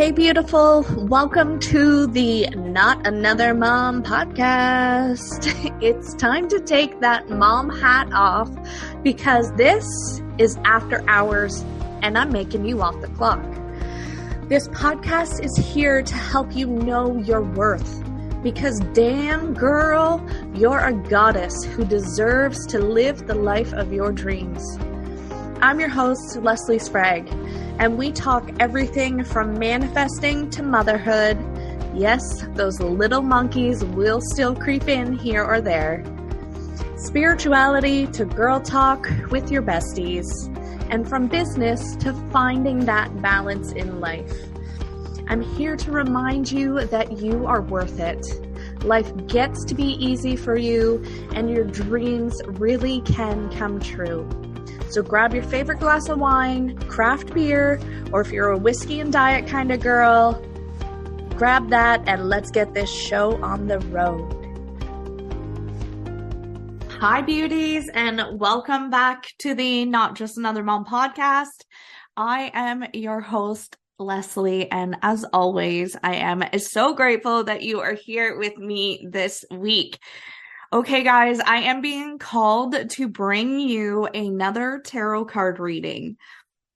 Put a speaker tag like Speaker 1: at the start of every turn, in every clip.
Speaker 1: Hey, beautiful. Welcome to the Not Another Mom podcast. It's time to take that mom hat off because this is after hours and I'm making you off the clock. This podcast is here to help you know your worth because damn girl, you're a goddess who deserves to live the life of your dreams. I'm your host, Lesley Sprague, and we talk everything from manifesting to motherhood. Yes, those little monkeys will still creep in here or there. Spirituality to girl talk with your besties, and from business to finding that balance in life. I'm here to remind you that you are worth it. Life gets to be easy for you, and your dreams really can come true. So grab your favorite glass of wine, craft beer, or if you're a whiskey and diet kind of girl, grab that and let's get this show on the road. Hi, beauties, and welcome back to the Not Just Another Mom podcast. I am your host, Lesley, and as always, I am so grateful that you are here with me this week. Okay, guys, I am being called to bring you another tarot card reading.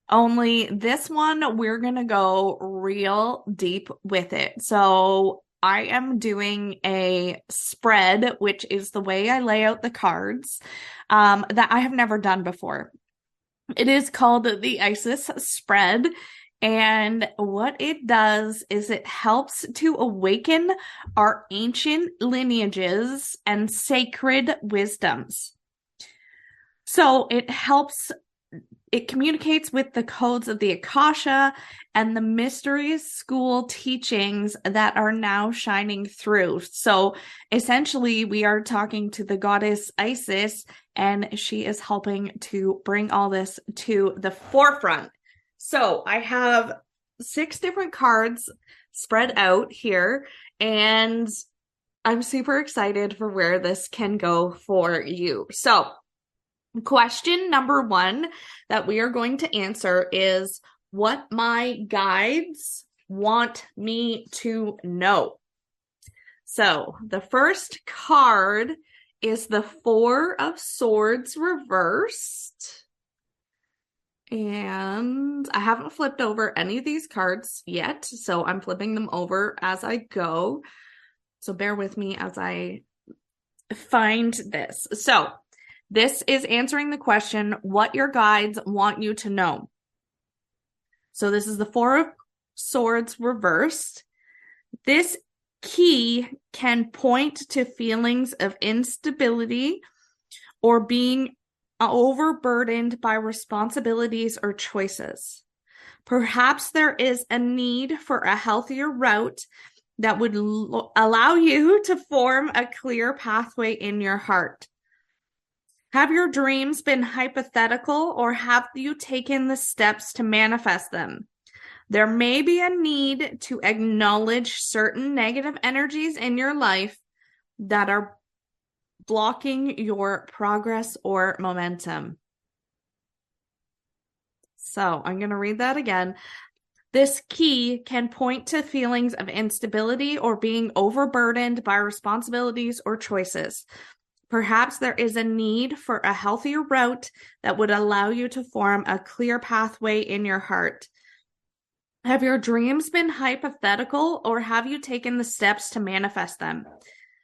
Speaker 1: Only this one, we're going to go real deep with it. So I am doing a spread, which is the way I lay out the cards, that I have never done before. It is called the Isis spread. And what it does is it helps to awaken our ancient lineages and sacred wisdoms. So it communicates with the codes of the Akasha and the mystery school teachings that are now shining through. So essentially, we are talking to the goddess Isis, and she is helping to bring all this to the forefront. So I have 6 different cards spread out here, and I'm super excited for where this can go for you. So question number 1 that we are going to answer is what my guides want me to know. So the first card is the 4 of Swords reversed. And I haven't flipped over any of these cards yet, so I'm flipping them over as I go. So bear with me as I find this. So this is answering the question, what your guides want you to know. So this is the 4 of Swords reversed. This key can point to feelings of instability or being overburdened by responsibilities or choices. Perhaps there is a need for a healthier route that would allow you to form a clear pathway in your heart. Have your dreams been hypothetical, or have you taken the steps to manifest them? There may be a need to acknowledge certain negative energies in your life that are blocking your progress or momentum. So I'm going to read that again. This key can point to feelings of instability or being overburdened by responsibilities or choices. Perhaps there is a need for a healthier route that would allow you to form a clear pathway in your heart. Have your dreams been hypothetical, or have you taken the steps to manifest them?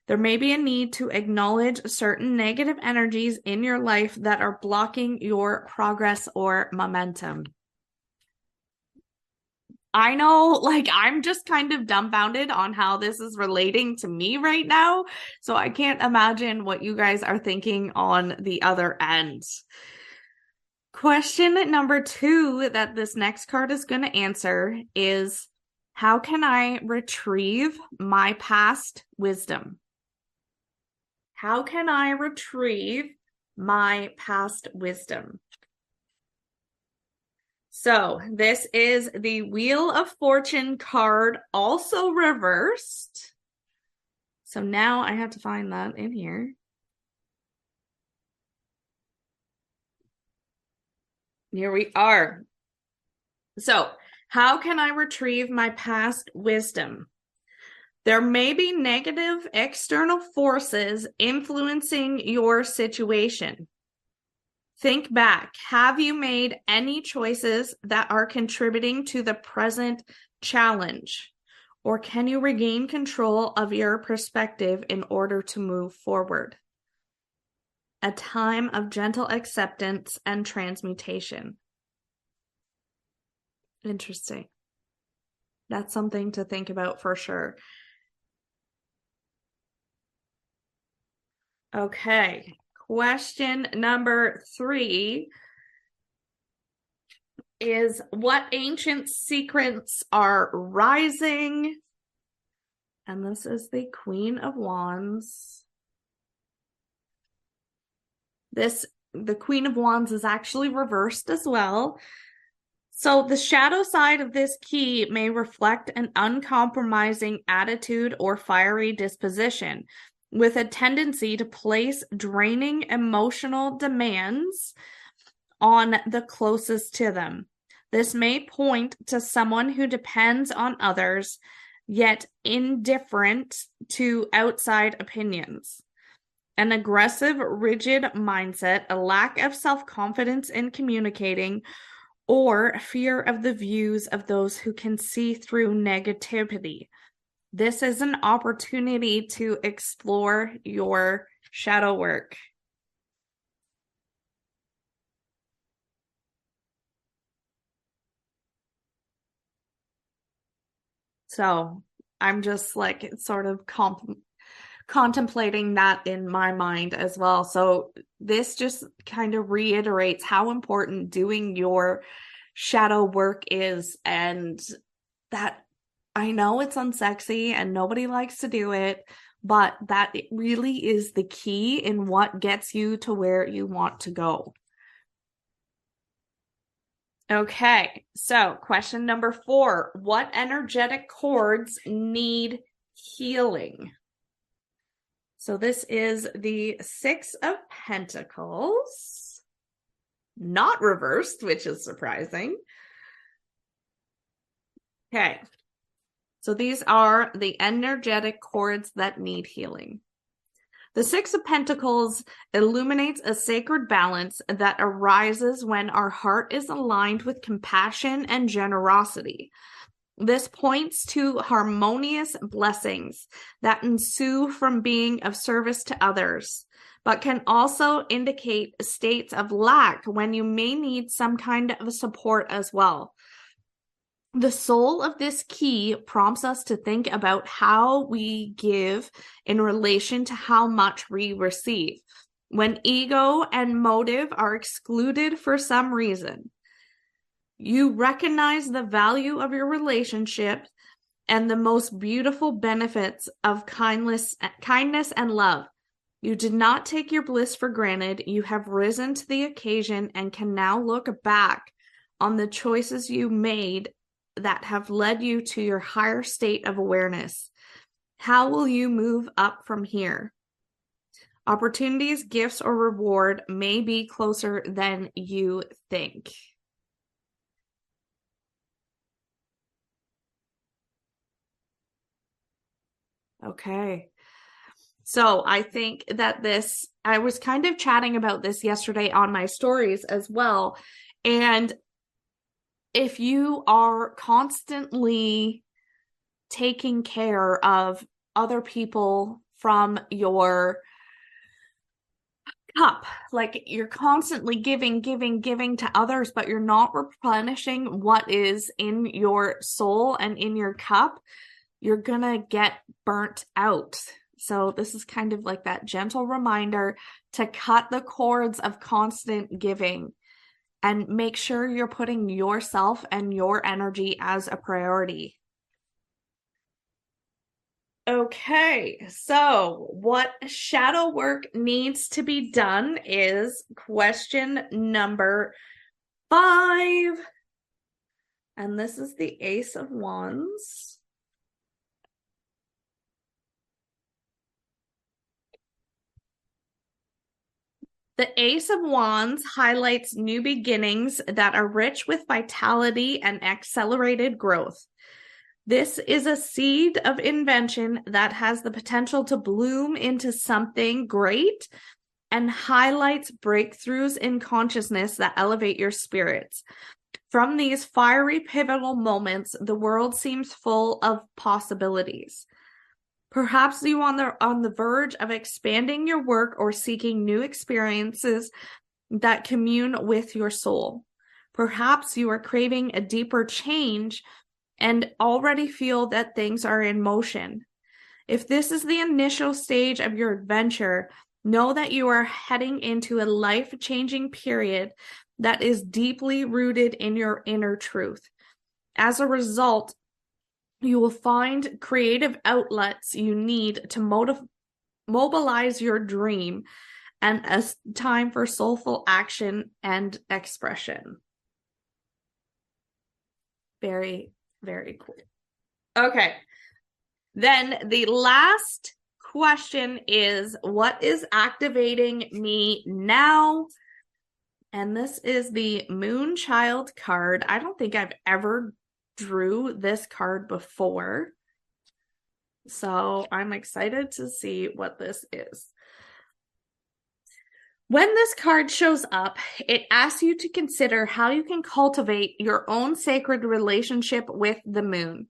Speaker 1: There may be a need to acknowledge certain negative energies in your life that are blocking your progress or momentum. I know, I'm just kind of dumbfounded on how this is relating to me right now. So I can't imagine what you guys are thinking on the other end. Question number 2 that this next card is going to answer is, how can I retrieve my past wisdom? How can I retrieve my past wisdom? So this is the Wheel of Fortune card, also reversed. So now I have to find that in here. Here we are. So How can I retrieve my past wisdom? There may be negative external forces influencing your situation. Think back. Have you made any choices that are contributing to the present challenge? Or can you regain control of your perspective in order to move forward? A time of gentle acceptance and transmutation. Interesting. That's something to think about for sure. Okay. Question number 3 is, what ancient secrets are rising? And this is the Queen of Wands. The Queen of Wands is actually reversed as well. So the shadow side of this key may reflect an uncompromising attitude or fiery disposition, with a tendency to place draining emotional demands on the closest to them. This may point to someone who depends on others, yet indifferent to outside opinions. An aggressive, rigid mindset, a lack of self-confidence in communicating, or fear of the views of those who can see through negativity. This is an opportunity to explore your shadow work. So I'm just like sort of contemplating that in my mind as well. So this just kind of reiterates how important doing your shadow work is, and that I know it's unsexy and nobody likes to do it, but that it really is the key in what gets you to where you want to go. Okay, so question number 4, what energetic cords need healing? So this is the 6 of Pentacles, not reversed, which is surprising. Okay, so these are the energetic cords that need healing. The 6 of Pentacles illuminates a sacred balance that arises when our heart is aligned with compassion and generosity. This points to harmonious blessings that ensue from being of service to others, but can also indicate states of lack when you may need some kind of support as well. The soul of this key prompts us to think about how we give in relation to how much we receive, when ego and motive are excluded for some reason. You recognize the value of your relationship and the most beautiful benefits of kindness and love. You did not take your bliss for granted. You have risen to the occasion and can now look back on the choices you made that have led you to your higher state of awareness. How will you move up from here? Opportunities, gifts, or reward may be closer than you think. Okay. So I think that I was kind of chatting about this yesterday on my stories as well. And if you are constantly taking care of other people from your cup, like you're constantly giving to others, but you're not replenishing what is in your soul and in your cup, you're gonna get burnt out. So this is kind of like that gentle reminder to cut the cords of constant giving and make sure you're putting yourself and your energy as a priority. Okay, so what shadow work needs to be done is question number 5. And this is the Ace of Wands. The Ace of Wands highlights new beginnings that are rich with vitality and accelerated growth. This is a seed of invention that has the potential to bloom into something great and highlights breakthroughs in consciousness that elevate your spirits. From these fiery, pivotal moments, the world seems full of possibilities. Perhaps you are on the verge of expanding your work or seeking new experiences that commune with your soul. Perhaps you are craving a deeper change and already feel that things are in motion. If this is the initial stage of your adventure, know that you are heading into a life-changing period that is deeply rooted in your inner truth. As a result, you will find creative outlets you need to mobilize your dream and a time for soulful action and expression. Very, very cool. Okay. Then the last question is, what is activating me now? And this is the Moonchild card. I don't think I've ever drew this card before, so I'm excited to see what this is. When this card shows up, it asks you to consider how you can cultivate your own sacred relationship with the moon.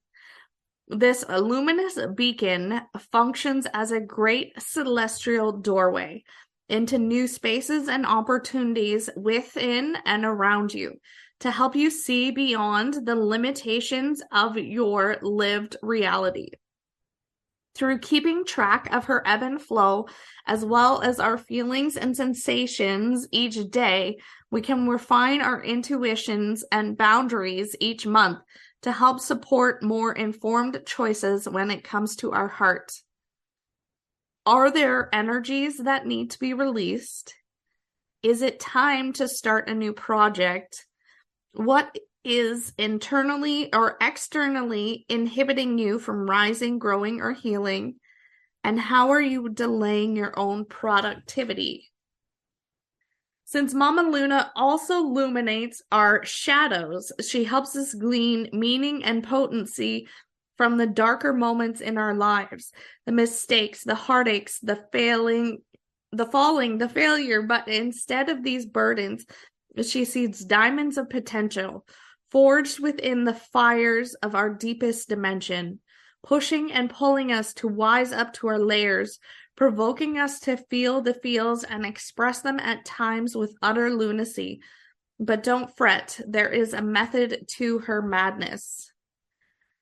Speaker 1: This luminous beacon functions as a great celestial doorway into new spaces and opportunities within and around you, to help you see beyond the limitations of your lived reality. Through keeping track of her ebb and flow, as well as our feelings and sensations each day, we can refine our intuitions and boundaries each month to help support more informed choices when it comes to our heart. Are there energies that need to be released? Is it time to start a new project? What is internally or externally inhibiting you from rising, growing, or healing? And how are you delaying your own productivity? Since Mama Luna also illuminates our shadows, she helps us glean meaning and potency from the darker moments in our lives, the mistakes, the heartaches, the falling, the failure. But instead of these burdens, she sees diamonds of potential, forged within the fires of our deepest dimension, pushing and pulling us to wise up to our layers, provoking us to feel the feels and express them at times with utter lunacy. But don't fret, there is a method to her madness.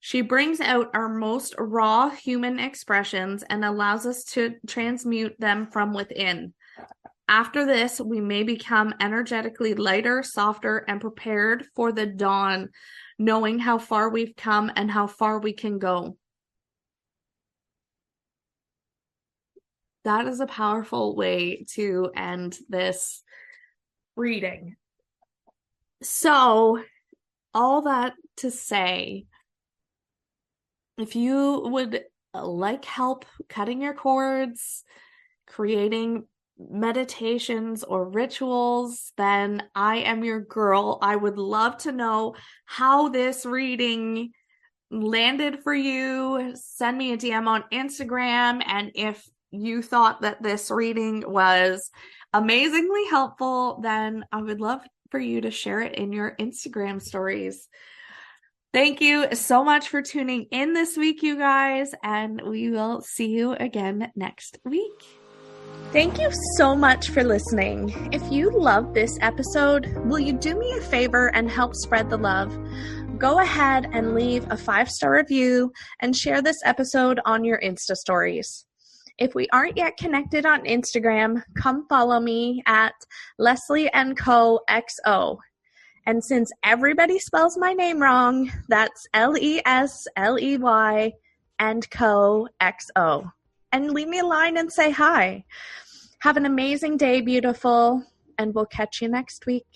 Speaker 1: She brings out our most raw human expressions and allows us to transmute them from within. After this, we may become energetically lighter, softer, and prepared for the dawn, knowing how far we've come and how far we can go. That is a powerful way to end this reading. So, all that to say, if you would like help cutting your cords, creating meditations or rituals, then I am your girl. I would love to know how this reading landed for you. Send me a DM on Instagram, and if you thought that this reading was amazingly helpful, then I would love for you to share it in your Instagram stories. Thank you so much for tuning in this week, you guys, and we will see you again next week. Thank you so much for listening. If you loved this episode, will you do me a favor and help spread the love? Go ahead and leave a 5-star review and share this episode on your Insta stories. If we aren't yet connected on Instagram, come follow me at Lesley & Co. XO. And since everybody spells my name wrong, that's Lesley and Co. XO. And leave me a line and say hi. Have an amazing day, beautiful, and we'll catch you next week.